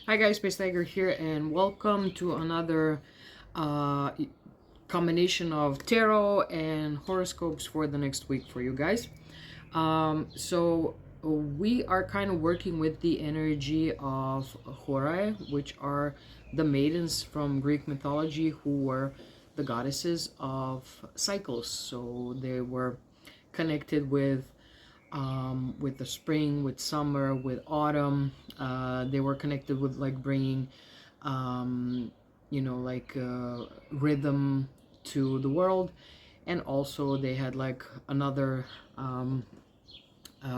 Hi guys, Space Tiger here, and welcome to another uh, combination of tarot and horoscopes for the next week for you guys. So we are kind of working with the energy of Horai, which are the maidens from Greek mythology who were the goddesses of cycles. So they were connected with the spring, with summer, with autumn. They were connected with like bringing, um, rhythm to the world, and also they had like another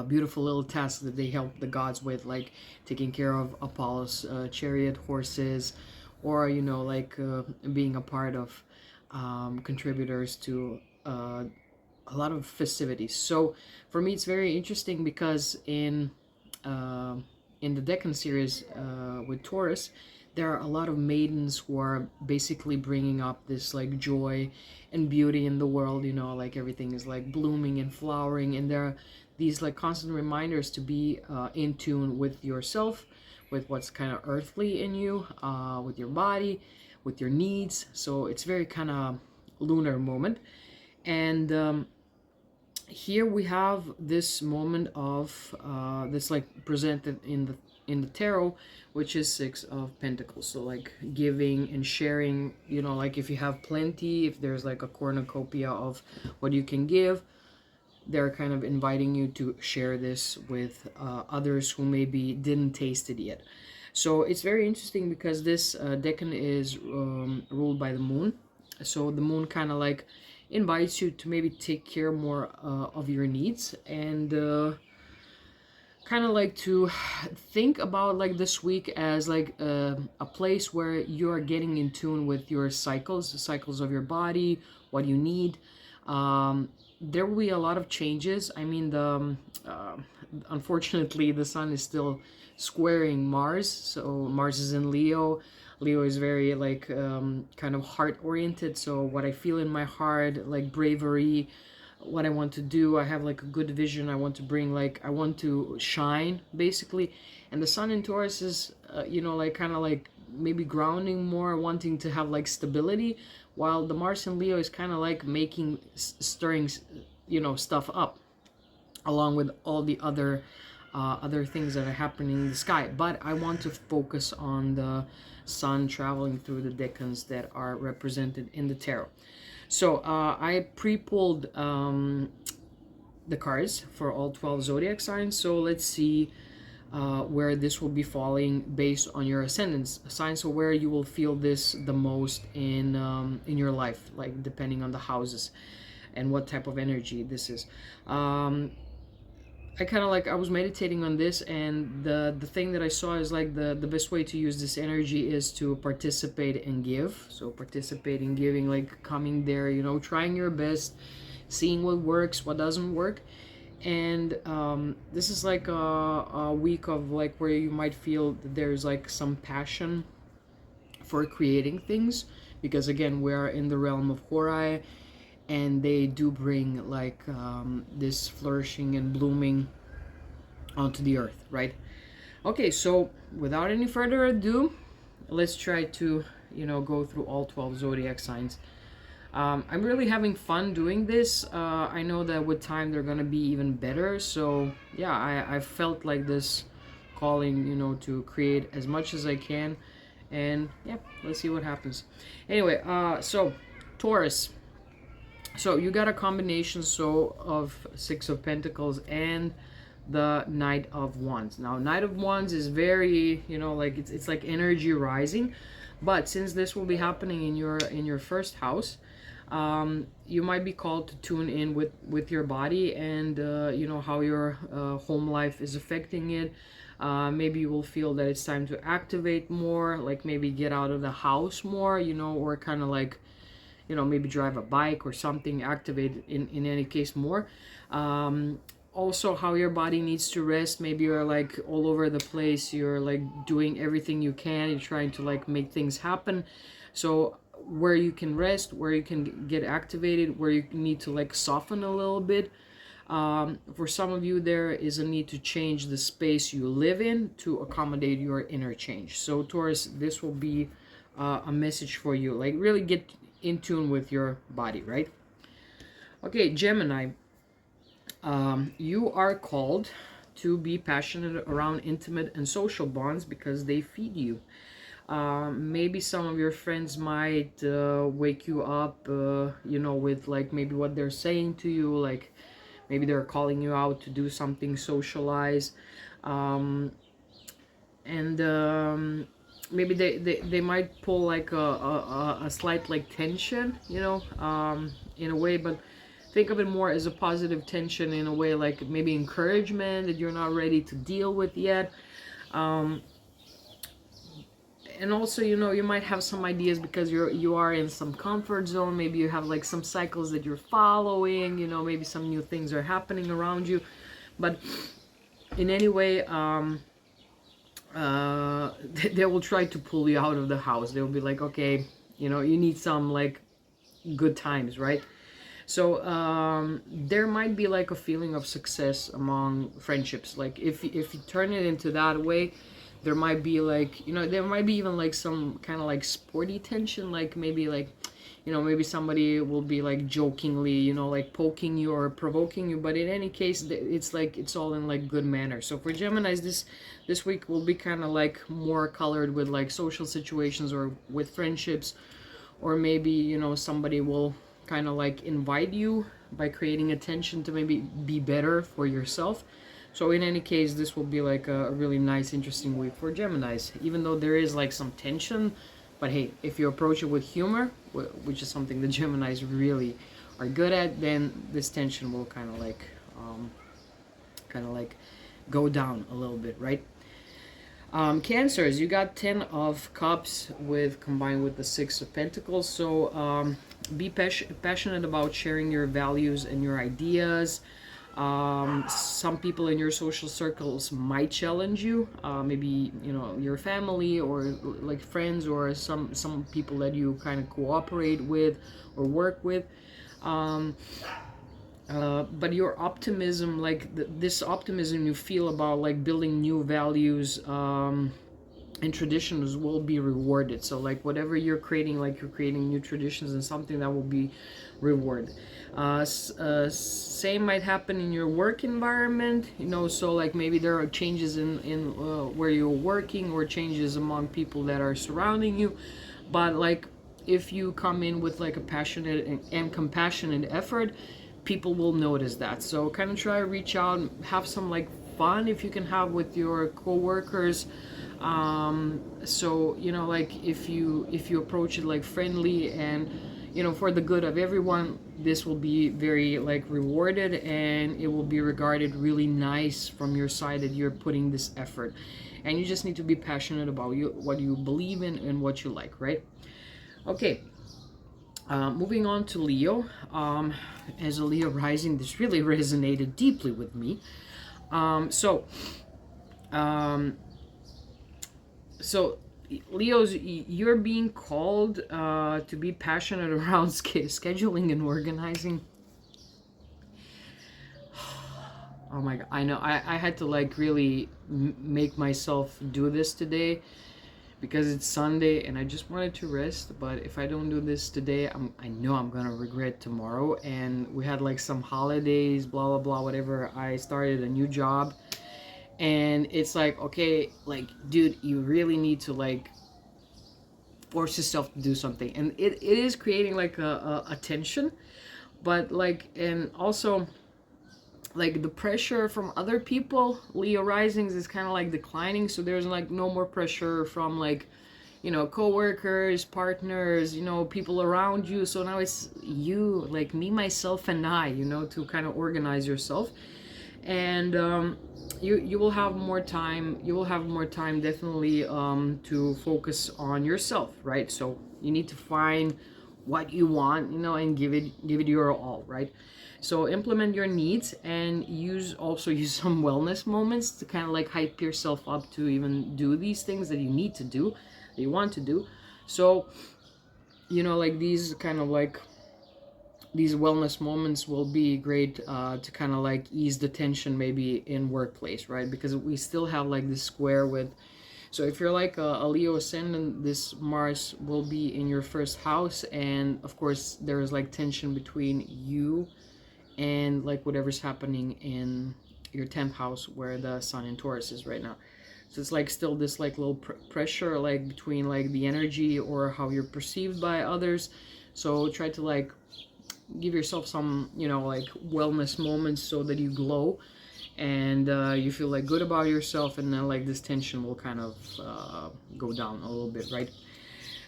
beautiful little task that they helped the gods with, like taking care of Apollo's chariot horses, or being a part of contributors to a lot of festivities. So for me, it's very interesting because uh, in the Decan series with Taurus, there are a lot of maidens who are basically bringing up this like joy and beauty in the world. You know, like everything is like blooming and flowering, and there are these like constant reminders to be in tune with yourself, with what's kind of earthly in you, with your body, with your needs. So it's very kind of lunar moment, and here we have this moment of that's like presented in the tarot, which is Six of Pentacles. So like giving and sharing, you know, like if you have plenty, if there's like a cornucopia of what you can give, they're kind of inviting you to share this with others who maybe didn't taste it yet. So it's very interesting because this decan is ruled by the moon. So the moon kind of like invites you to maybe take care more of your needs, and kind of like to think about like this week as like a place where you're getting in tune with your cycles, the cycles of your body, what you need. There will be a lot of changes. I mean, unfortunately the sun is still squaring Mars, so Mars is in Leo. Leo is very like kind of heart oriented, so what I feel in my heart, like bravery, what I want to do. I have like a good vision. I want to bring like, I want to shine basically. And the sun in Taurus is like kind of like maybe grounding more, wanting to have like stability, while the Mars in Leo is kind of like making stirring stuff up, along with all the other things that are happening in the sky. But I want to focus on the sun traveling through the decans that are represented in the tarot. So I pre-pulled the cards for all 12 zodiac signs. So let's see where this will be falling based on your ascendant sign. So where you will feel this the most in your life, like depending on the houses and what type of energy this is. I kind of like, I was meditating on this, and the thing that I saw is like the best way to use this energy is to participate and give. So participate in giving, like coming there, trying your best, seeing what works, what doesn't work. And this is like a week of like where you might feel that there's like some passion for creating things, because again, we're in the realm of Horai, and they do bring like this flourishing and blooming onto the earth, right? Okay, so without any further ado, let's try to go through all 12 zodiac signs. I'm really having fun doing this. I know that with time they're gonna be even better, so yeah, I felt like this calling, to create as much as I can, and yeah, let's see what happens. Anyway, so Taurus. So you got a combination of Six of Pentacles and the Knight of Wands. Now Knight of Wands is very, like it's like energy rising, but since this will be happening in your first house, you might be called to tune in with your body, and how your home life is affecting it. Maybe you will feel that it's time to activate more, like maybe get out of the house more, or kind of like maybe drive a bike or something, activate in any case more. Also how your body needs to rest. Maybe you're like all over the place, you're like doing everything you can, you're trying to like make things happen. So where you can rest, where you can get activated, where you need to like soften a little bit, For some of you, there is a need to change the space you live in to accommodate your inner change. So Taurus, this will be a message for you. Like, really get in tune with your body, right? Okay, Gemini, you are called to be passionate around intimate and social bonds because they feed you. Maybe some of your friends might wake you up, you know, with like maybe what they're saying to you, like maybe they're calling you out to do something, socialize, and maybe they might pull like a slight like tension, you know, in a way, but think of it more as a positive tension in a way, like maybe encouragement that you're not ready to deal with yet. And also, you know, you might have some ideas because you are in some comfort zone. Maybe you have like some cycles that you're following, you know, maybe some new things are happening around you. But in any way, they will try to pull you out of the house. They'll be like, okay, you know, you need some like good times, right? So there might be like a feeling of success among friendships. Like if you turn it into that way, there might be like, you know, there might be even like some kind of like sporty tension, like maybe like, you know, maybe somebody will be like jokingly, you know, like poking you or provoking you, but in any case, it's like, it's all in like good manner. So for Geminis, this week will be kind of like more colored with like social situations or with friendships, or maybe, you know, somebody will kind of like invite you by creating a tension to maybe be better for yourself. So in any case, this will be like a really nice, interesting week for Geminis, even though there is like some tension. But hey, if you approach it with humor, which is something the Geminis really are good at, then this tension will kind of like go down a little bit, right? Cancers, you got 10 of Cups with combined with the 6 of Pentacles. So be passionate about sharing your values and your ideas. Some people in your social circles might challenge you, maybe, you know, your family or like friends or some people that you kind of cooperate with or work with. But your optimism, like this optimism you feel about like building new values and traditions will be rewarded. So like whatever you're creating, like you're creating new traditions and something that will be rewarded. Same might happen in your work environment, you know, so like maybe there are changes in where you're working, or changes among people that are surrounding you. But like if you come in with like a passionate and compassionate effort, people will notice that. So kind of try to reach out and have some like fun if you can have with your co-workers. So, you know, like if you approach it like friendly and, you know, for the good of everyone, this will be very like rewarded, and it will be regarded really nice from your side that you're putting this effort. And you just need to be passionate about what you believe in and what you like, right? Okay. Moving on to Leo. As a Leo rising, this really resonated deeply with me. So Leos, you're being called to be passionate around scheduling and organizing. Oh my god, I know. I had to like really make myself do this today because it's Sunday and I just wanted to rest. But if I don't do this today, I know I'm gonna regret tomorrow. And we had like some holidays, blah blah blah, whatever. I started a new job, and it's like, okay, like dude, you really need to like force yourself to do something, and it is creating like a tension. But like, and also like the pressure from other people, Leo risings, is kind of like declining. So there's like no more pressure from like, you know, co-workers, partners, you know, people around you. So now it's you, like me, myself, and I, you know, to kind of organize yourself. And you will have more time. You will have more time, definitely, to focus on yourself, right? So you need to find what you want, you know, and give it your all, right? So implement your needs, and use some wellness moments to kind of like hype yourself up to even do these things that you need to do, that you want to do. So, you know, like these kind of like these wellness moments will be great to kind of like ease the tension maybe in workplace, right? Because we still have like this square with, so if you're like a Leo ascendant, this Mars will be in your first house, and of course there is like tension between you and like whatever's happening in your 10th house where the Sun in Taurus is right now. So it's like still this like little pressure like between like the energy or how you're perceived by others. So try to like give yourself some, you know, like wellness moments so that you glow and you feel like good about yourself, and then like this tension will kind of go down a little bit, right?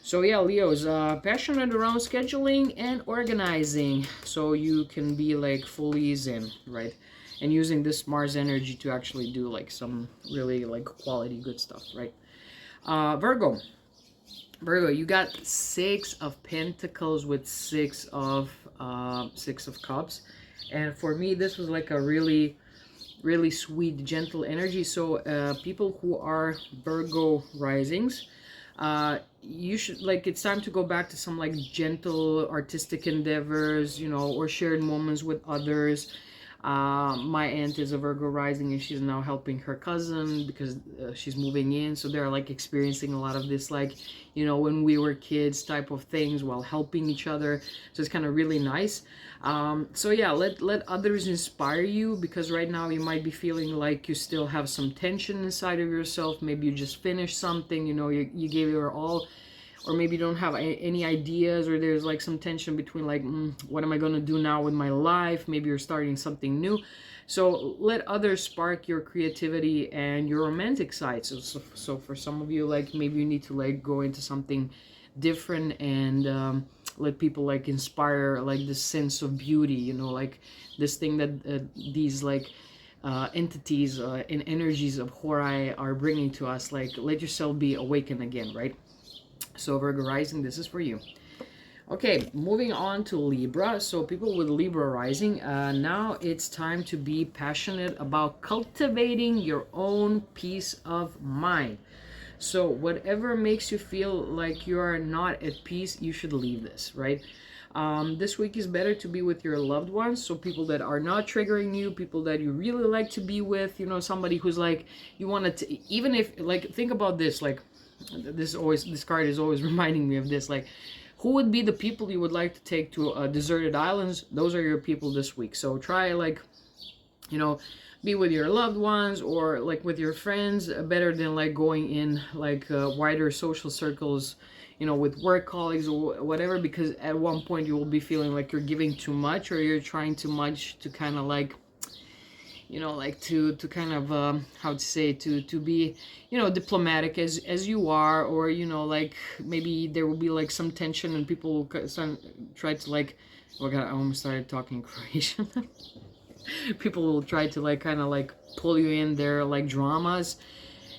So yeah, Leo's passionate around scheduling and organizing, so you can be like fully zen, right? And using this Mars energy to actually do like some really like quality good stuff, right? Virgo, you got 6 of Pentacles with 6 of Cups, and for me this was like a really sweet, gentle energy. So people who are Virgo risings, you should like, it's time to go back to some like gentle artistic endeavors, you know, or shared moments with others. My aunt is a Virgo rising, and she's now helping her cousin because she's moving in, so they're like experiencing a lot of this, like, you know, when we were kids type of things while helping each other. So it's kind of really nice. So yeah, let others inspire you, because right now you might be feeling like you still have some tension inside of yourself. Maybe you just finished something, you know, you gave your all, or maybe you don't have any ideas, or there's like some tension between like, what am I going to do now with my life? Maybe you're starting something new. So let others spark your creativity and your romantic side. So for some of you, like maybe you need to like go into something different and let people like inspire like this sense of beauty, you know, like this thing that these like entities and energies of Hori are bringing to us. Like, let yourself be awakened again, right? So Virgo rising, this is for you. Okay, moving on to Libra. So people with Libra rising, now it's time to be passionate about cultivating your own peace of mind. So whatever makes you feel like you are not at peace, you should leave this, right? This week is better to be with your loved ones, so people that are not triggering you, people that you really like to be with, you know, somebody who's like, you want to, even if, like, think about this, like, this card is always reminding me of this, like, who would be the people you would like to take to deserted islands? Those are your people this week. So try, like, you know, be with your loved ones or like with your friends, better than like going in like wider social circles, you know, with work colleagues or whatever, because at one point you will be feeling like you're giving too much, or you're trying too much to kind of like, you know, like to kind of how to say, to be, you know, diplomatic as you are, or, you know, like maybe there will be like some tension and people will try to like, oh god, I almost started talking Croatian. People will try to like kind of like pull you in their like dramas,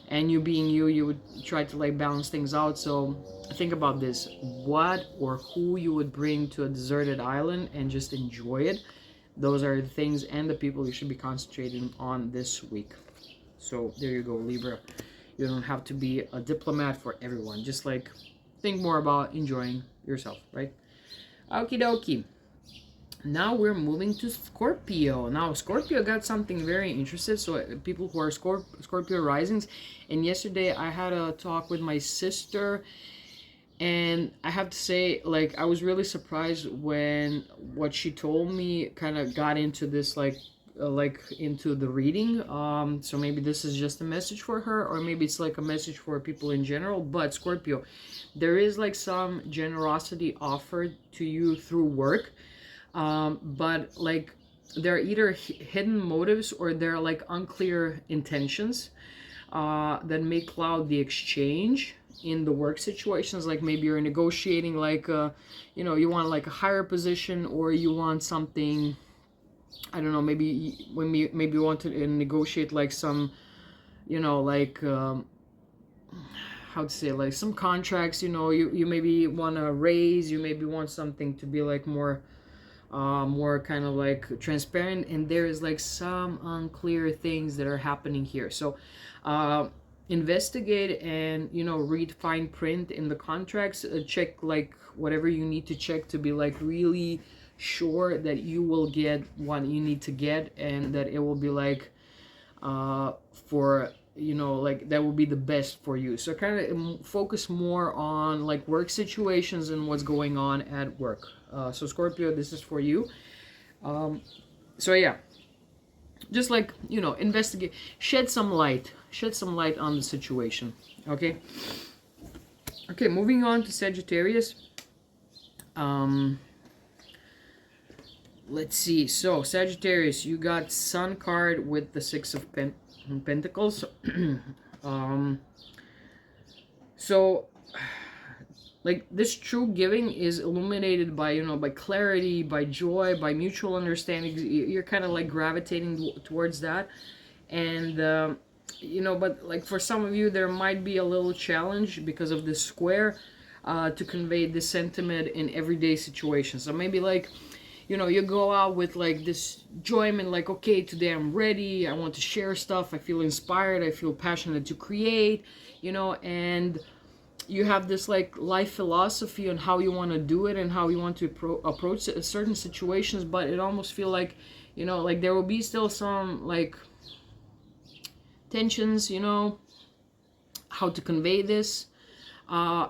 and you being you would try to like balance things out. So think about this, what or who you would bring to a deserted island and just enjoy it. Those are the things and the people you should be concentrating on this week. So there you go, Libra. You don't have to be a diplomat for everyone. Just like think more about enjoying yourself, right? Okie dokie. Now we're moving to Scorpio. Now Scorpio got something very interesting. So people who are Scorpio risings, and yesterday I had a talk with my sister, and I have to say, like, I was really surprised when what she told me kind of got into this like into the reading. So maybe this is just a message for her, or maybe it's like a message for people in general. But Scorpio, there is like some generosity offered to you through work. But like there are either hidden motives or there are like unclear intentions that may cloud the exchange in the work situations. Like maybe you're negotiating like you know, you want like a higher position, or you want something, I don't know, maybe maybe you want to negotiate like some, you know, like how to say, like some contracts, you know, you maybe want to raise, you maybe want something to be like more kind of like transparent, and there is like some unclear things that are happening here. So investigate and, you know, read fine print in the contracts, check like whatever you need to check to be like really sure that you will get what you need to get, and that it will be like for, you know, like that will be the best for you. So kind of focus more on like work situations and what's going on at work. So Scorpio, this is for you. So yeah, just like, you know, investigate, shed some light on the situation. Okay, moving on to Sagittarius. Let's see. So Sagittarius, you got Sun card with the Six of Pentacles. So like this true giving is illuminated by, you know, by clarity, by joy, by mutual understanding. You're kind of like gravitating towards that. And you know, but like for some of you there might be a little challenge because of this square to convey this sentiment in everyday situations. So maybe like, you know, you go out with like this enjoyment, like, okay, today I'm ready, I want to share stuff, I feel inspired, I feel passionate to create, you know, and you have this like life philosophy on how you want to do it and how you want to approach certain situations. But it almost feel like, you know, like there will be still some like tensions, you know, how to convey this.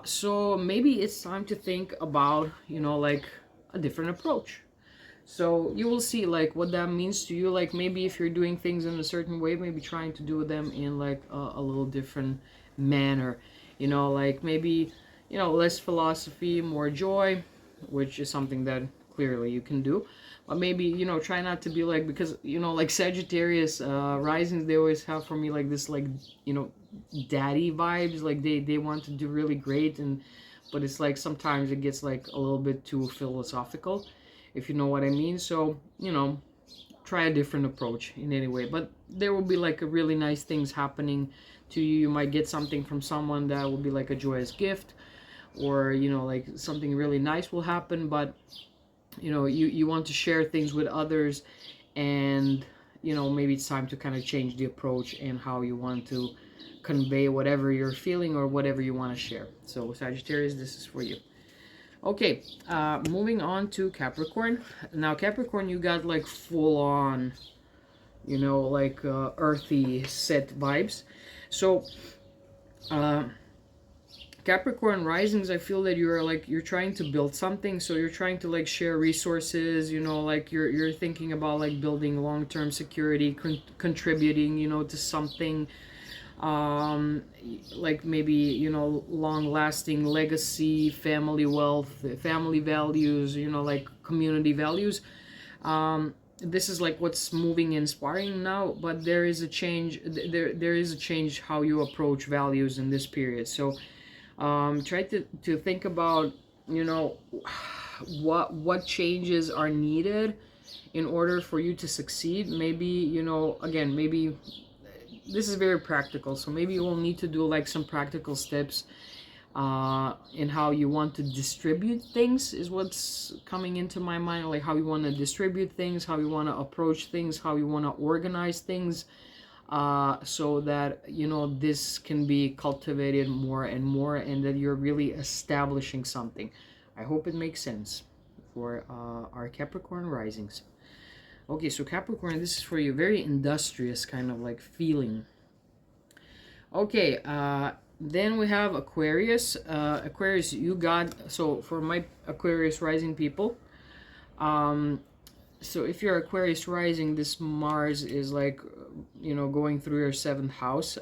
So maybe it's time to think about, you know, like a different approach. So you will see like what that means to you. Like maybe if you're doing things in a certain way, maybe trying to do them in like a little different manner, you know, like maybe, you know, less philosophy, more joy, which is something that clearly you can do. But maybe, you know, try not to be like, because, you know, like Sagittarius risings, they always have for me like this, like, you know, daddy vibes, like they want to do really great, and but it's like sometimes it gets like a little bit too philosophical, if you know what I mean. So, you know, try a different approach in any way. But there will be like a really nice things happening to you. You might get something from someone that will be like a joyous gift, or, you know, like something really nice will happen. But, you know, you want to share things with others, and, you know, maybe it's time to kind of change the approach and how you want to convey whatever you're feeling or whatever you want to share. So Sagittarius, this is for you. Okay, moving on to Capricorn. Now Capricorn, you got like full on, you know, like earthy set vibes. So Capricorn risings, I feel that you're trying to build something. So you're trying to like share resources, you know, like you're thinking about like building long-term security, contributing, you know, to something, like maybe, you know, long-lasting legacy, family wealth, family values, you know, like community values. This is like what's moving, inspiring now. But there is a change. There is a change how you approach values in this period. So try to think about, you know, what changes are needed in order for you to succeed. Maybe, you know, again, maybe this is very practical, so maybe you will need to do like some practical steps in how you want to distribute things, is what's coming into my mind. Like how you want to distribute things, how you want to approach things, how you want to organize things, so that, you know, this can be cultivated more and more, and that you're really establishing something. I hope it makes sense for our Capricorn risings. Okay, so Capricorn, this is for you. Very industrious kind of like feeling. Okay, then we have Aquarius. Aquarius, you got, so for my Aquarius rising people, so if you're Aquarius rising, this Mars is like, you know, going through your 7th house,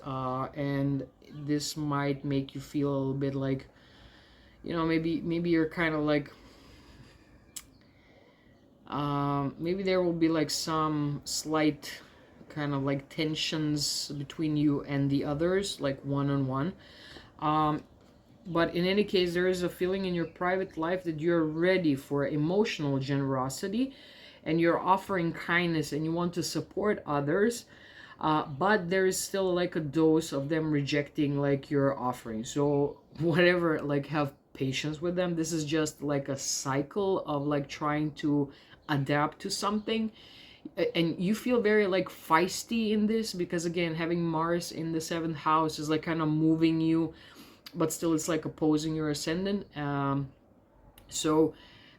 and this might make you feel a little bit like, you know, maybe you're kind of like, maybe there will be like some slight kind of like tensions between you and the others, like one-on-one. But in any case, there is a feeling in your private life that you're ready for emotional generosity, and you're offering kindness, and you want to support others. But there is still like a dose of them rejecting like your offering. So whatever, like, have patience with them. This is just like a cycle of like trying to adapt to something, and you feel very like feisty in this, because again, having Mars in the 7th house is like kind of moving you, but still it's like opposing your ascendant. So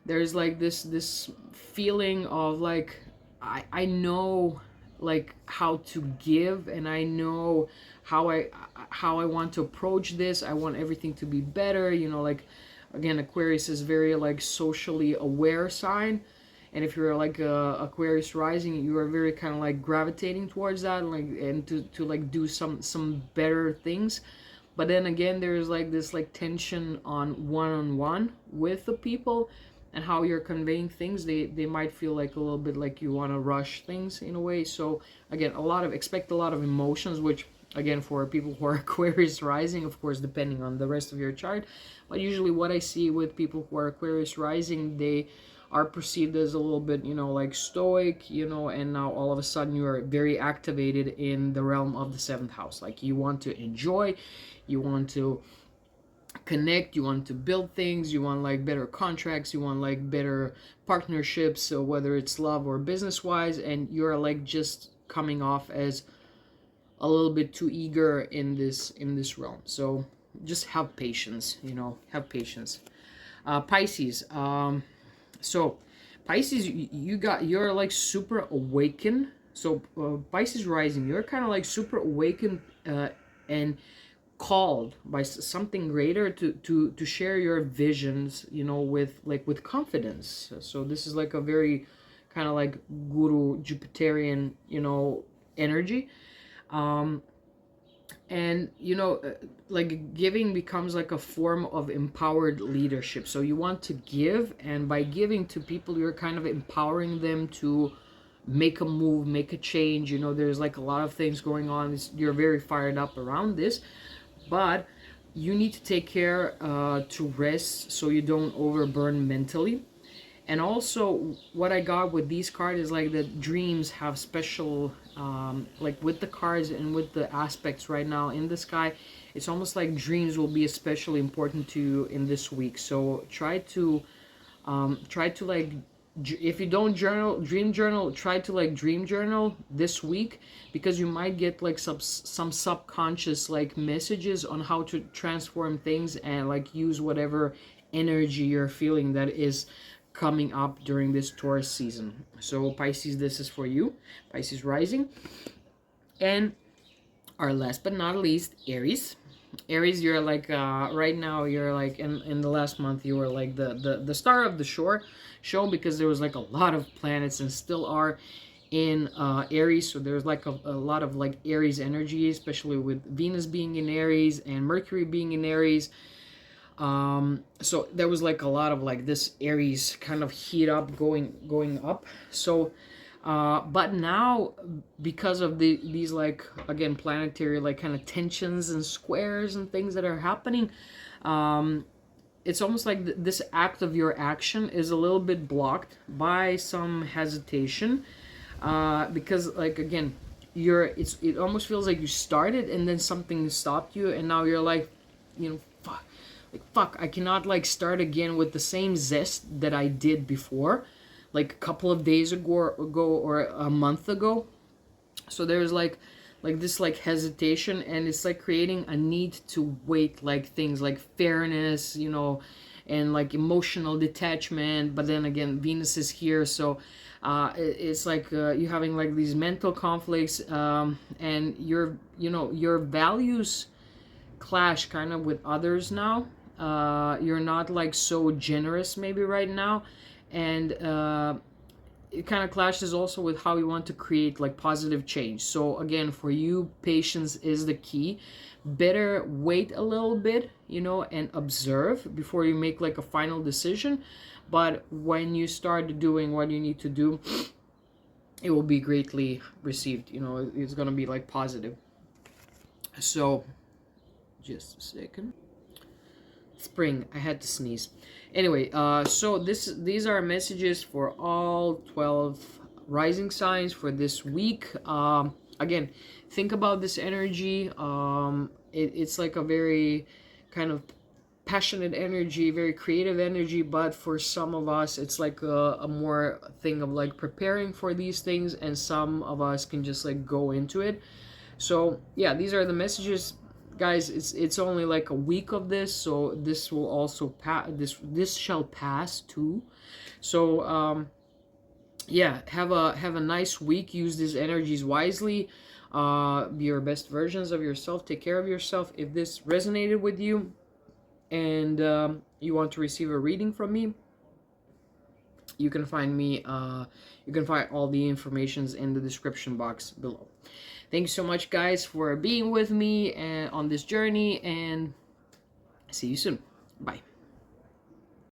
there's like this feeling of like I know like how to give, and I know how I want to approach this. I want everything to be better, you know, like again, Aquarius is very like socially aware sign, and if you're like a Aquarius rising, you are very kind of like gravitating towards that, like, and to like do some better things. But then again, there's like this like tension on one-on-one with the people, and how you're conveying things. They might feel like a little bit like you want to rush things in a way. So again, expect a lot of emotions, which again, for people who are Aquarius rising, of course, depending on the rest of your chart, but usually what I see with people who are Aquarius rising, they are perceived as a little bit, you know, like stoic, you know, and now all of a sudden you are very activated in the realm of the seventh house. Like you want to enjoy, you want to connect, you want to build things, you want like better contracts, you want like better partnerships, so whether it's love or business wise, and you're like just coming off as a little bit too eager in this realm. So just have patience, you know, have patience. Pisces, so Pisces, you're like super awakened. So Pisces rising, you're kind of like super awakened and called by something greater to share your visions, you know, with confidence. So this is like a very kind of like guru Jupiterian, you know, energy. And you know, like giving becomes like a form of empowered leadership. So you want to give, and by giving to people, you're kind of empowering them to make a move, make a change. You know, there's like a lot of things going on. You're very fired up around this, but you need to take care to rest so you don't overburn mentally. And also what I got with these cards is like the dreams have special, like with the cards and with the aspects right now in the sky, it's almost like dreams will be especially important to you in this week. So try to like, if you don't dream journal, try to like dream journal this week, because you might get like some subconscious like messages on how to transform things and like use whatever energy you're feeling that is coming up during this Taurus season. So Pisces, this is for you, Pisces rising. And our last but not least, Aries. Aries, you're like right now, you're like in the last month, you were like the star of the show, because there was like a lot of planets and still are in Aries. So there's like a lot of like Aries energy, especially with Venus being in Aries and Mercury being in Aries. So there was like a lot of like this Aries kind of heat up going up. So but now, because of these like, again, planetary like kind of tensions and squares and things that are happening, it's almost like this act of your action is a little bit blocked by some hesitation, because like, again, it almost feels like you started and then something stopped you, and now you're like, you know, fuck, I cannot like start again with the same zest that I did before, like a couple of days ago or a month ago. So there's like this like hesitation, and it's like creating a need to wait, like things like fairness, you know, and like emotional detachment. But then again, Venus is here, so it's like you're having like these mental conflicts, and your values clash kind of with others now. You're not like so generous maybe right now, and it kind of clashes also with how you want to create like positive change. So again, for you, patience is the key. Better wait a little bit, you know, and observe before you make like a final decision. But when you start doing what you need to do, it will be greatly received, you know, it's gonna be like positive. So just a second. Spring, I had to sneeze. Anyway, so these are messages for all 12 rising signs for this week. Again, think about this energy. It's like a very kind of passionate energy, very creative energy, but for some of us it's like a more thing of like preparing for these things, and some of us can just like go into it. So yeah, these are the messages. guys, it's only like a week of this, so this will also pass. This shall pass too. So yeah, have a nice week. Use these energies wisely. Be your best versions of yourself. Take care of yourself. If this resonated with you and you want to receive a reading from me, you can find me, you can find all the informations in the description box below. Thank you so much, guys, for being with me and on this journey, and see you soon. Bye.